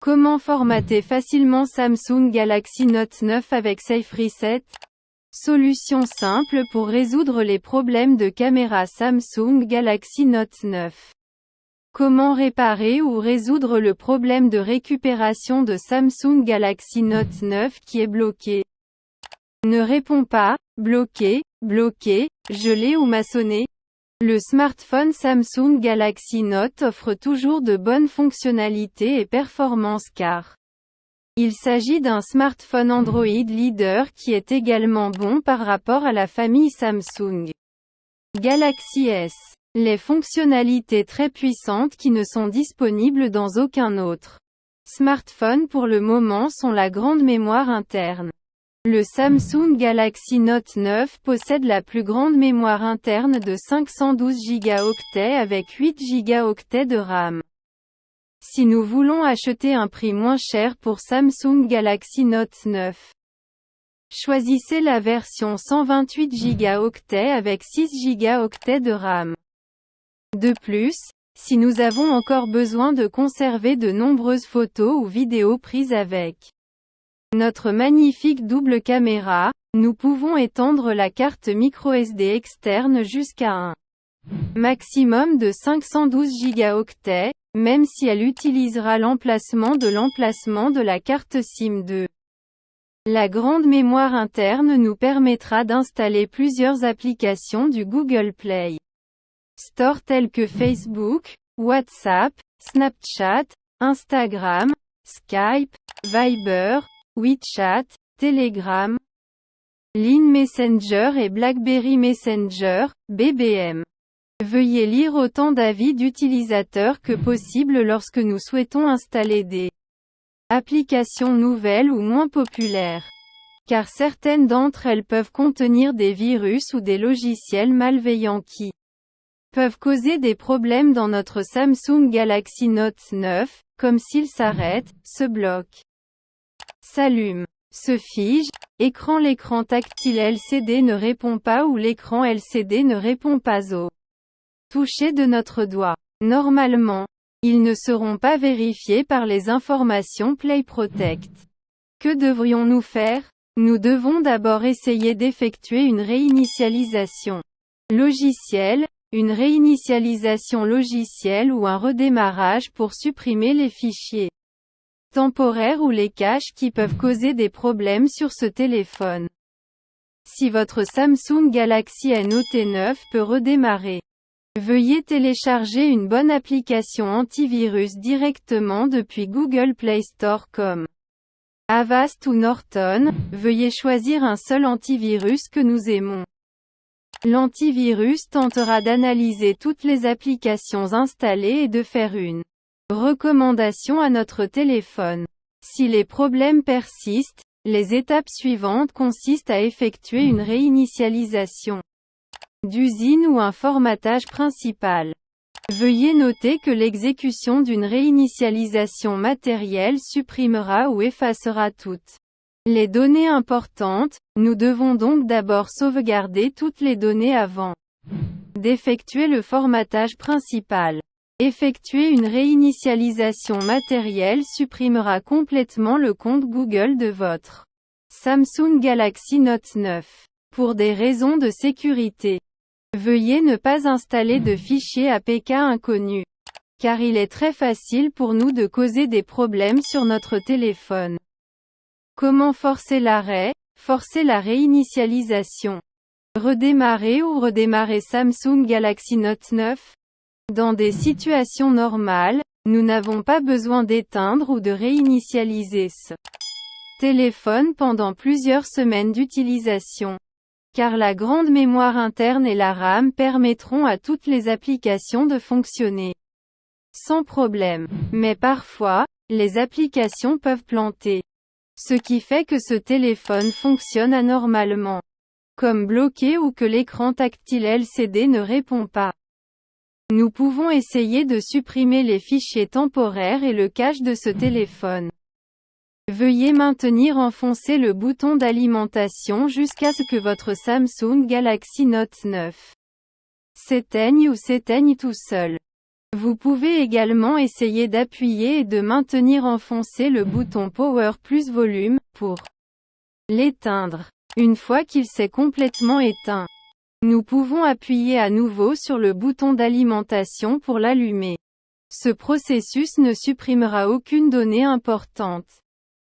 Comment formater facilement Samsung Galaxy Note 9 avec Safe Reset? Solution simple pour résoudre les problèmes de caméra Samsung Galaxy Note 9. Comment réparer ou résoudre le problème de récupération de Samsung Galaxy Note 9 qui est bloqué? Ne répond pas, bloqué, gelé ou maçonné? Le smartphone Samsung Galaxy Note offre toujours de bonnes fonctionnalités et performances car il s'agit d'un smartphone Android leader qui est également bon par rapport à la famille Samsung Galaxy S. Les fonctionnalités très puissantes qui ne sont disponibles dans aucun autre smartphone pour le moment sont la grande mémoire interne. Le Samsung Galaxy Note 9 possède la plus grande mémoire interne de 512 Go avec 8 Go de RAM. Si nous voulons acheter un prix moins cher pour Samsung Galaxy Note 9, choisissez la version 128 Go avec 6 Go de RAM. De plus, si nous avons encore besoin de conserver de nombreuses photos ou vidéos prises avec notre magnifique double caméra, nous pouvons étendre la carte microSD externe jusqu'à un maximum de 512 Go, même si elle utilisera l'emplacement de la carte SIM 2. La grande mémoire interne nous permettra d'installer plusieurs applications du Google Play Store telles que Facebook, WhatsApp, Snapchat, Instagram, Skype, Viber, WeChat, Telegram, Line Messenger et BlackBerry Messenger, BBM. Veuillez lire autant d'avis d'utilisateurs que possible lorsque nous souhaitons installer des applications nouvelles ou moins populaires. Car certaines d'entre elles peuvent contenir des virus ou des logiciels malveillants qui peuvent causer des problèmes dans notre Samsung Galaxy Note 9, comme s'il s'arrête, se bloque, s'allume, se fige, l'écran tactile LCD ne répond pas ou l'écran LCD ne répond pas au toucher de notre doigt. Normalement, ils ne seront pas vérifiés par les informations Play Protect. Que devrions-nous faire? Nous devons d'abord essayer d'effectuer une réinitialisation logicielle, une réinitialisation logicielle ou un redémarrage pour supprimer les fichiers temporaires ou les caches qui peuvent causer des problèmes sur ce téléphone. Si votre Samsung Galaxy Note 9 peut redémarrer, veuillez télécharger une bonne application antivirus directement depuis Google Play Store comme Avast ou Norton. Veuillez choisir un seul antivirus que nous aimons. L'antivirus tentera d'analyser toutes les applications installées et de faire une recommandation à notre téléphone. Si les problèmes persistent, les étapes suivantes consistent à effectuer une réinitialisation d'usine ou un formatage principal. Veuillez noter que l'exécution d'une réinitialisation matérielle supprimera ou effacera toutes les données importantes. Nous devons donc d'abord sauvegarder toutes les données avant d'effectuer le formatage principal. Effectuer une réinitialisation matérielle supprimera complètement le compte Google de votre Samsung Galaxy Note 9. Pour des raisons de sécurité, veuillez ne pas installer de fichiers APK inconnus, car il est très facile pour nous de causer des problèmes sur notre téléphone. Comment forcer l'arrêt? Forcer la réinitialisation. Redémarrer ou redémarrer Samsung Galaxy Note 9? Dans des situations normales, nous n'avons pas besoin d'éteindre ou de réinitialiser ce téléphone pendant plusieurs semaines d'utilisation. Car la grande mémoire interne et la RAM permettront à toutes les applications de fonctionner sans problème. Mais parfois, les applications peuvent planter. Ce qui fait que ce téléphone fonctionne anormalement, comme bloqué ou que l'écran tactile LCD ne répond pas. Nous pouvons essayer de supprimer les fichiers temporaires et le cache de ce téléphone. Veuillez maintenir enfoncé le bouton d'alimentation jusqu'à ce que votre Samsung Galaxy Note 9 s'éteigne ou s'éteigne tout seul. Vous pouvez également essayer d'appuyer et de maintenir enfoncé le bouton Power plus volume, pour l'éteindre. Une fois qu'il s'est complètement éteint, nous pouvons appuyer à nouveau sur le bouton d'alimentation pour l'allumer. Ce processus ne supprimera aucune donnée importante.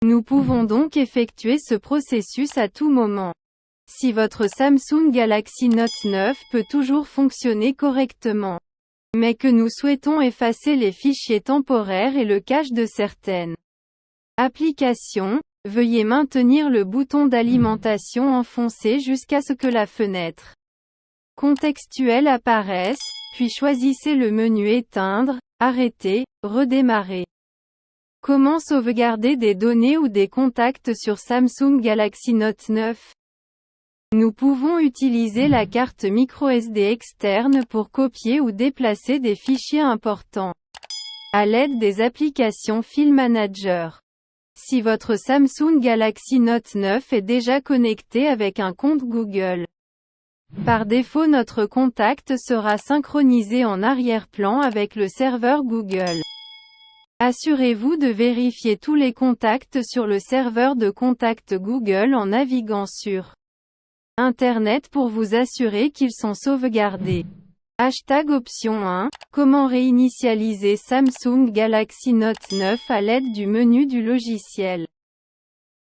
Nous pouvons donc effectuer ce processus à tout moment. Si votre Samsung Galaxy Note 9 peut toujours fonctionner correctement, mais que nous souhaitons effacer les fichiers temporaires et le cache de certaines applications, veuillez maintenir le bouton d'alimentation enfoncé jusqu'à ce que la fenêtre contextuelle apparaisse, puis choisissez le menu Éteindre, Arrêter, Redémarrer. Comment sauvegarder des données ou des contacts sur Samsung Galaxy Note 9? Nous pouvons utiliser la carte microSD externe pour copier ou déplacer des fichiers importants à l'aide des applications File Manager. Si votre Samsung Galaxy Note 9 est déjà connecté avec un compte Google, par défaut notre contact sera synchronisé en arrière-plan avec le serveur Google. Assurez-vous de vérifier tous les contacts sur le serveur de contact Google en naviguant sur Internet pour vous assurer qu'ils sont sauvegardés. Option 1. Comment réinitialiser Samsung Galaxy Note 9 à l'aide du menu du logiciel.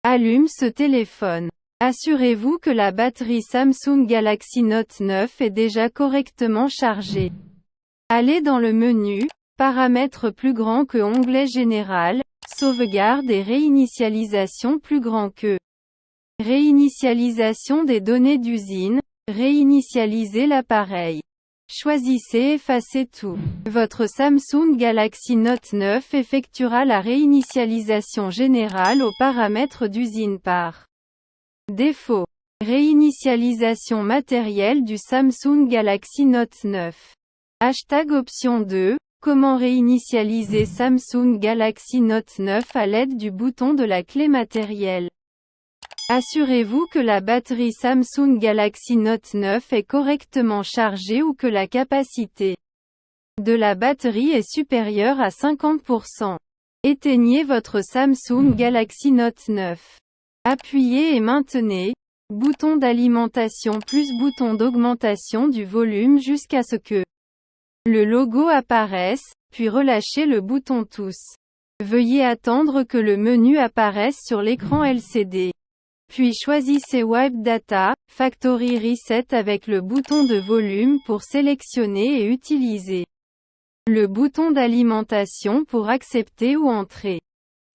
Allume ce téléphone. Assurez-vous que la batterie Samsung Galaxy Note 9 est déjà correctement chargée. Allez dans le menu, Paramètres plus grand que onglet Général, Sauvegarde et réinitialisation plus grand que. Réinitialisation des données d'usine, réinitialiser l'appareil. Choisissez Effacer tout. Votre Samsung Galaxy Note 9 effectuera la réinitialisation générale aux paramètres d'usine par défaut. Réinitialisation matérielle du Samsung Galaxy Note 9. Option 2. Comment réinitialiser Samsung Galaxy Note 9 à l'aide du bouton de la clé matérielle. Assurez-vous que la batterie Samsung Galaxy Note 9 est correctement chargée ou que la capacité de la batterie est supérieure à 50%. Éteignez votre Samsung Galaxy Note 9. Appuyez et maintenez bouton d'alimentation plus bouton d'augmentation du volume jusqu'à ce que le logo apparaisse, puis relâchez le bouton Tous. Veuillez attendre que le menu apparaisse sur l'écran LCD. Puis choisissez Wipe Data, Factory Reset avec le bouton de volume pour sélectionner et utiliser le bouton d'alimentation pour accepter ou entrer.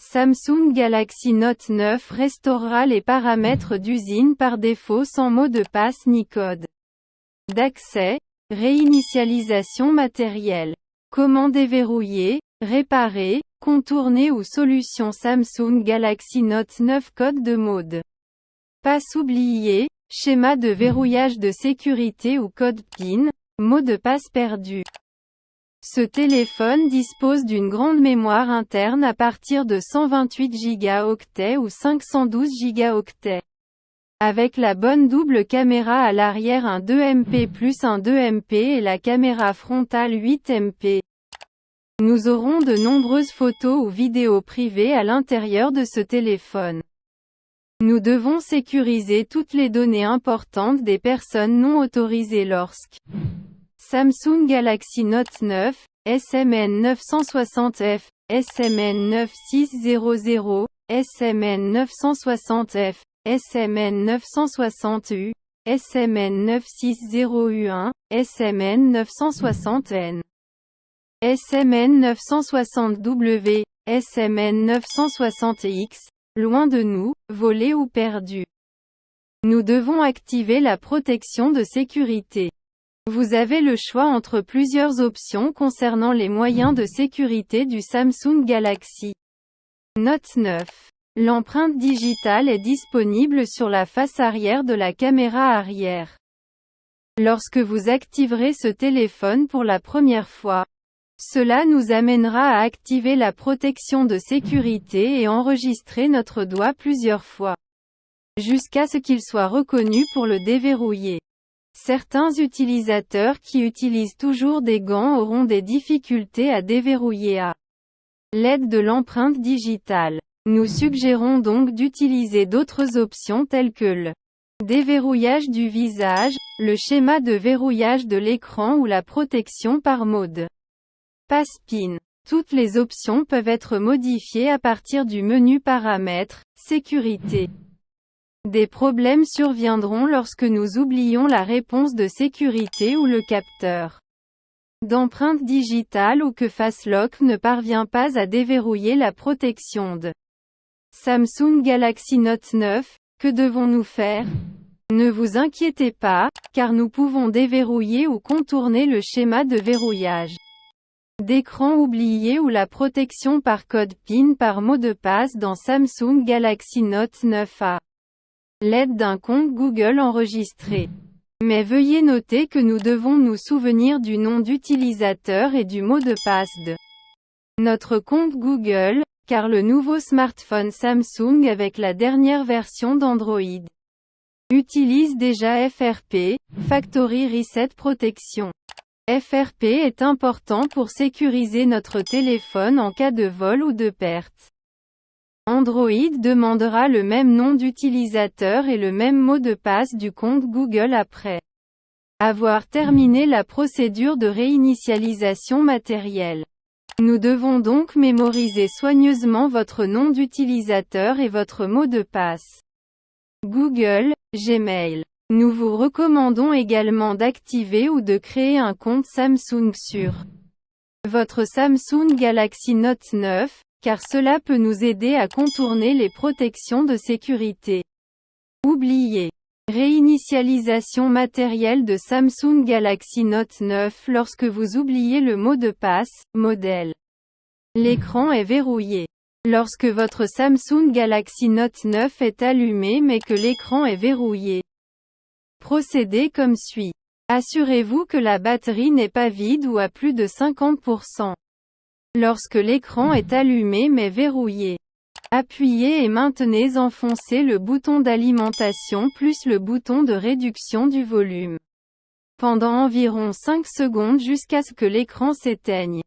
Samsung Galaxy Note 9 restaurera les paramètres d'usine par défaut sans mot de passe ni code d'accès. Réinitialisation matérielle. Comment déverrouiller, réparer, contourner ou solution Samsung Galaxy Note 9 code de mode. Passe oublié, schéma de verrouillage de sécurité ou code PIN, mot de passe perdu. Ce téléphone dispose d'une grande mémoire interne à partir de 128 Go ou 512 Go. Avec la bonne double caméra à l'arrière un 2MP plus un 2MP et la caméra frontale 8MP. Nous aurons de nombreuses photos ou vidéos privées à l'intérieur de ce téléphone. Nous devons sécuriser toutes les données importantes des personnes non autorisées lorsque Samsung Galaxy Note 9, SMN 960F, SMN 9600, SMN 960F, SMN 960U, SMN 960U1, SMN 960N, SMN 960W, SMN 960X, loin de nous, volé ou perdu. Nous devons activer la protection de sécurité. Vous avez le choix entre plusieurs options concernant les moyens de sécurité du Samsung Galaxy Note 9. L'empreinte digitale est disponible sur la face arrière de la caméra arrière. Lorsque vous activerez ce téléphone pour la première fois, cela nous amènera à activer la protection de sécurité et enregistrer notre doigt plusieurs fois, jusqu'à ce qu'il soit reconnu pour le déverrouiller. Certains utilisateurs qui utilisent toujours des gants auront des difficultés à déverrouiller à l'aide de l'empreinte digitale. Nous suggérons donc d'utiliser d'autres options telles que le déverrouillage du visage, le schéma de verrouillage de l'écran ou la protection par mode passe PIN. Toutes les options peuvent être modifiées à partir du menu Paramètres, Sécurité. Des problèmes surviendront lorsque nous oublions la réponse de sécurité ou le capteur d'empreinte digitale ou que FaceLock ne parvient pas à déverrouiller la protection de Samsung Galaxy Note 9. Que devons-nous faire? Ne vous inquiétez pas, car nous pouvons déverrouiller ou contourner le schéma de verrouillage d'écran oublié ou la protection par code PIN par mot de passe dans Samsung Galaxy Note 9 à l'aide d'un compte Google enregistré. Mais veuillez noter que nous devons nous souvenir du nom d'utilisateur et du mot de passe de notre compte Google, car le nouveau smartphone Samsung avec la dernière version d'Android utilise déjà FRP, Factory Reset Protection. FRP est important pour sécuriser notre téléphone en cas de vol ou de perte. Android demandera le même nom d'utilisateur et le même mot de passe du compte Google après avoir terminé la procédure de réinitialisation matérielle. Nous devons donc mémoriser soigneusement votre nom d'utilisateur et votre mot de passe. Google, Gmail. Nous vous recommandons également d'activer ou de créer un compte Samsung sur votre Samsung Galaxy Note 9, car cela peut nous aider à contourner les protections de sécurité. Oubliez. Réinitialisation matérielle de Samsung Galaxy Note 9 lorsque vous oubliez le mot de passe, modèle. L'écran est verrouillé. Lorsque votre Samsung Galaxy Note 9 est allumé mais que l'écran est verrouillé, procédez comme suit. Assurez-vous que la batterie n'est pas vide ou à plus de 50%. Lorsque l'écran est allumé mais verrouillé, appuyez et maintenez enfoncé le bouton d'alimentation plus le bouton de réduction du volume pendant environ 5 secondes jusqu'à ce que l'écran s'éteigne.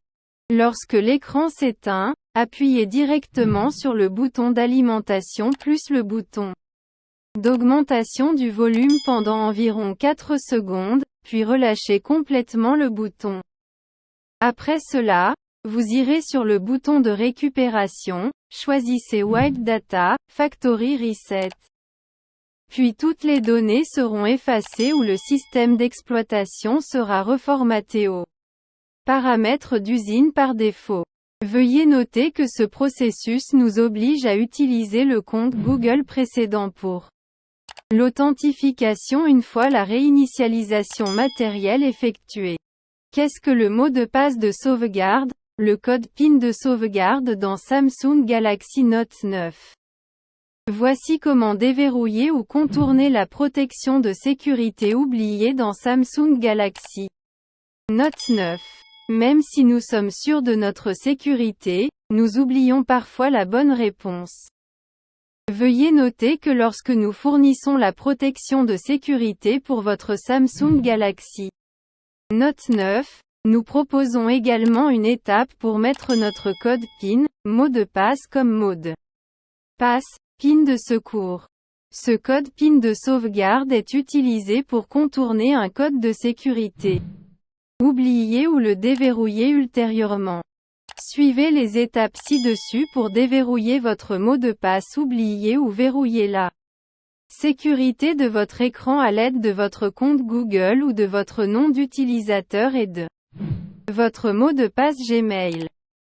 Lorsque l'écran s'éteint, appuyez directement sur le bouton d'alimentation plus le bouton d'augmentation du volume pendant environ 4 secondes, puis relâchez complètement le bouton. Après cela, vous irez sur le bouton de récupération, choisissez Wipe Data, Factory Reset. Puis toutes les données seront effacées ou le système d'exploitation sera reformaté aux paramètres d'usine par défaut. Veuillez noter que ce processus nous oblige à utiliser le compte Google précédent pour l'authentification une fois la réinitialisation matérielle effectuée. Qu'est-ce que le mot de passe de sauvegarde? Le code PIN de sauvegarde dans Samsung Galaxy Note 9. Voici comment déverrouiller ou contourner la protection de sécurité oubliée dans Samsung Galaxy Note 9. Même si nous sommes sûrs de notre sécurité, nous oublions parfois la bonne réponse. Veuillez noter que lorsque nous fournissons la protection de sécurité pour votre Samsung Galaxy Note 9, nous proposons également une étape pour mettre notre code PIN, mot de passe comme mot de passe, PIN de secours. Ce code PIN de sauvegarde est utilisé pour contourner un code de sécurité. Oubliez ou le déverrouiller ultérieurement. Suivez les étapes ci-dessus pour déverrouiller votre mot de passe oublié ou verrouiller la sécurité de votre écran à l'aide de votre compte Google ou de votre nom d'utilisateur et de votre mot de passe Gmail.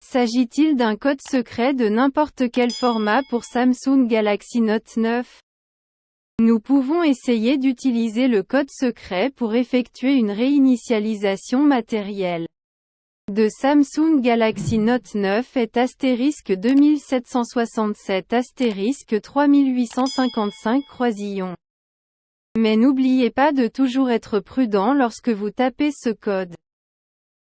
S'agit-il d'un code secret de n'importe quel format pour Samsung Galaxy Note 9? Nous pouvons essayer d'utiliser le code secret pour effectuer une réinitialisation matérielle de Samsung Galaxy Note 9 est *2767 *3855 croisillon. Mais n'oubliez pas de toujours être prudent lorsque vous tapez ce code.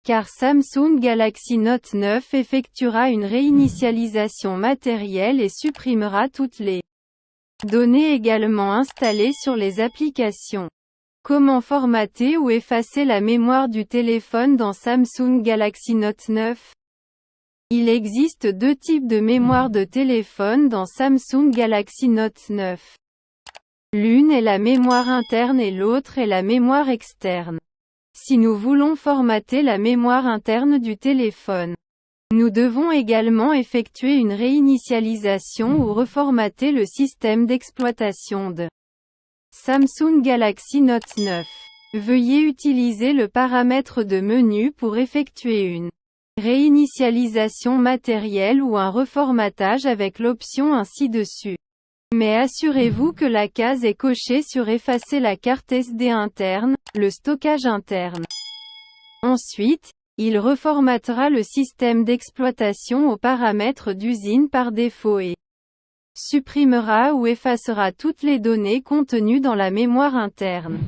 Car Samsung Galaxy Note 9 effectuera une réinitialisation matérielle et supprimera toutes les données également installées sur les applications. Comment formater ou effacer la mémoire du téléphone dans Samsung Galaxy Note 9? Il existe deux types de mémoire de téléphone dans Samsung Galaxy Note 9. L'une est la mémoire interne et l'autre est la mémoire externe. Si nous voulons formater la mémoire interne du téléphone, nous devons également effectuer une réinitialisation ou reformater le système d'exploitation de Samsung Galaxy Note 9. Veuillez utiliser le paramètre de menu pour effectuer une réinitialisation matérielle ou un reformatage avec l'option ainsi dessus. Mais assurez-vous que la case est cochée sur effacer la carte SD interne, le stockage interne. Ensuite, il reformatera le système d'exploitation aux paramètres d'usine par défaut et supprimera ou effacera toutes les données contenues dans la mémoire interne.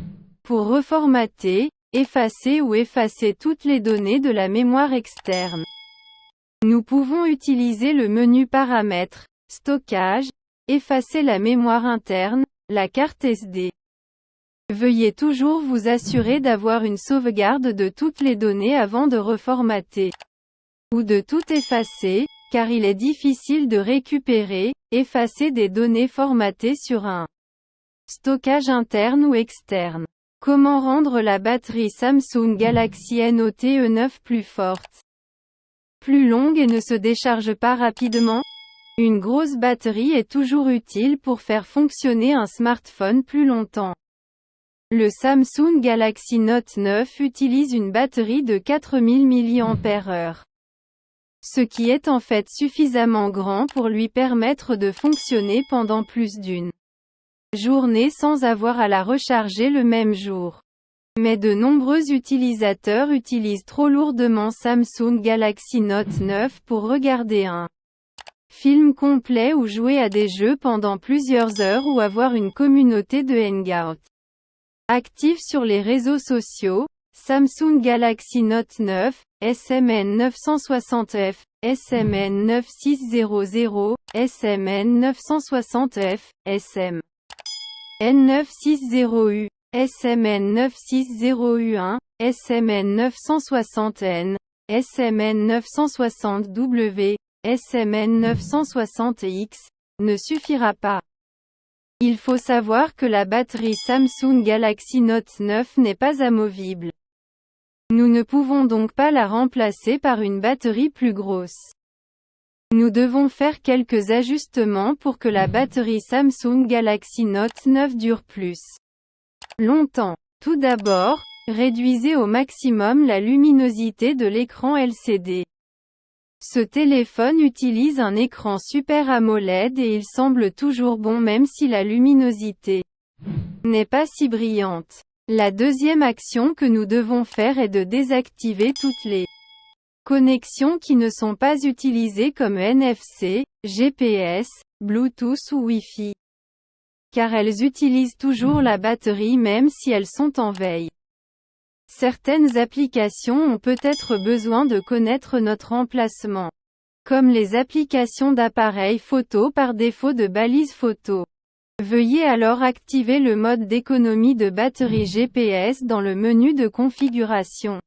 Pour reformater, effacer ou effacer toutes les données de la mémoire externe, nous pouvons utiliser le menu Paramètres, Stockage, effacer la mémoire interne, la carte SD. Veuillez toujours vous assurer d'avoir une sauvegarde de toutes les données avant de reformater ou de tout effacer, car il est difficile de récupérer, effacer des données formatées sur un stockage interne ou externe. Comment rendre la batterie Samsung Galaxy Note 9 plus forte, plus longue et ne se décharge pas rapidement? Une grosse batterie est toujours utile pour faire fonctionner un smartphone plus longtemps. Le Samsung Galaxy Note 9 utilise une batterie de 4000 mAh. Ce qui est en fait suffisamment grand pour lui permettre de fonctionner pendant plus d'une journée sans avoir à la recharger le même jour. Mais de nombreux utilisateurs utilisent trop lourdement Samsung Galaxy Note 9 pour regarder un film complet ou jouer à des jeux pendant plusieurs heures ou avoir une communauté de hangout active sur les réseaux sociaux. Samsung Galaxy Note 9, SMN 960F, SMN 9600, SMN 960F, SM N960U, SMN 960U1, SMN 960N, SMN 960W, SMN 960X, ne suffira pas. Il faut savoir que la batterie Samsung Galaxy Note 9 n'est pas amovible. Nous ne pouvons donc pas la remplacer par une batterie plus grosse. Nous devons faire quelques ajustements pour que la batterie Samsung Galaxy Note 9 dure plus longtemps. Tout d'abord, réduisez au maximum la luminosité de l'écran LCD. Ce téléphone utilise un écran Super AMOLED et il semble toujours bon même si la luminosité n'est pas si brillante. La deuxième action que nous devons faire est de désactiver toutes les connexions qui ne sont pas utilisées comme NFC, GPS, Bluetooth ou Wi-Fi. Car elles utilisent toujours la batterie même si elles sont en veille. Certaines applications ont peut-être besoin de connaître notre emplacement, comme les applications d'appareils photo par défaut de balises photo. Veuillez alors activer le mode d'économie de batterie GPS dans le menu de configuration.